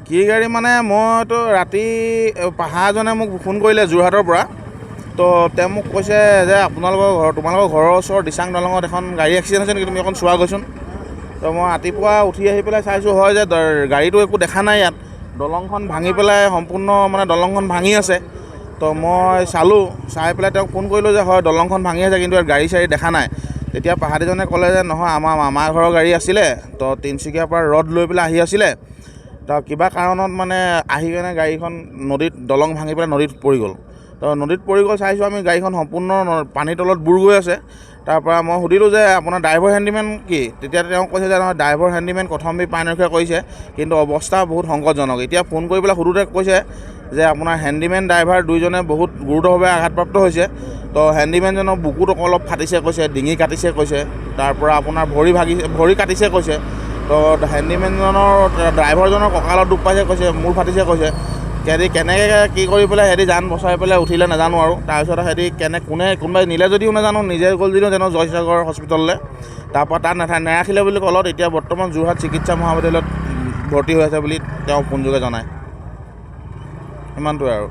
কি গাড়ী মানে মইতো ৰাতি পাহাৰ এজনে মোক ফোন কৰিলে যোৰহাটৰ পৰা। তো তেওঁ মোক কৈছে যে তোমালোকৰ ঘৰৰ ওচৰৰ দিচাং দলঙত এখন গাড়ী এক্সিডেণ্ট হৈছে নেকি, তুমি অকণ চোৱা গৈচোন। তো মই ৰাতিপুৱা উঠি আহি পেলাই চাইছোঁ হয় যে গাড়ীটো একো দেখা নাই ইয়াত, দলংখন ভাঙি পেলাই সম্পূৰ্ণ মানে দলংখন ভাঙি আছে। তো মই চাই পেলাই তেওঁক ফোন কৰিলোঁ যে হয় দলংখন ভাঙি আছে কিন্তু ইয়াত গাড়ী চাড়ী দেখা নাই। তেতিয়া পাহাৰীজনে ক'লে যে নহয় আমাৰ মামাৰ ঘৰৰ গাড়ী আছিলে, তো তিনিচুকীয়াৰ পৰা ৰড লৈ পেলাই আহি আছিলে, তো কিবা কাৰণত মানে আহি কেনে গাড়ীখন দলং ভাঙি পেলাই নদীত পৰি গ'ল। তো নদীত পৰি গ'ল চাইছোঁ আমি গাড়ীখন সম্পূৰ্ণ পানীৰ তলত বুৰ গৈ আছে। তাৰপৰা মই সুধিলোঁ যে আপোনাৰ ড্ৰাইভাৰ হেণ্ডিমেন কি, তেতিয়া তেওঁ কৈছে যে নহয় ড্ৰাইভাৰ হেণ্ডিমেন কথমবীৰ পাইনৰক্ষাই কৰিছে কিন্তু অৱস্থা বহুত সংকটজনক। এতিয়া ফোন কৰি পেলাই সোধোতে কৈছে যে আপোনাৰ হেণ্ডিমেন ড্ৰাইভাৰ দুইজনে বহুত গুৰুতৰভাৱে আঘাতপ্ৰাপ্ত হৈছে। তো হেণ্ডিমেনজনৰ বুকুত অলপ ফাটিছে কৈছে, ডিঙি কাটিছে কৈছে, তাৰপৰা আপোনাৰ ভৰি কাটিছে কৈছে। তো হেণ্ডিমেনজনৰ ড্ৰাইভাৰজনৰ কঁকালত দুখ পাইছে কৈছে, মূৰ ফাটিছে কৈছে। সিহঁতি কেনেকৈ কি কৰি পেলাই সিহঁতি যান বচাই পেলাই উঠিলে নাজানো আৰু। তাৰপিছত সিহঁতি কোনোবাই নিলে যদিও নাজানো, নিজে গ'ল যদিও জানো জয়সাগৰ হস্পিটেললৈ। তাৰপৰা তাত নাৰাখিলে বুলি ক'লত এতিয়া বৰ্তমান যোৰহাট চিকিৎসা মহাবিদ্যালয়ত ভৰ্তি হৈ আছে বুলি তেওঁ ফোনযোগে জনায়। ইমানটোৱে আৰু।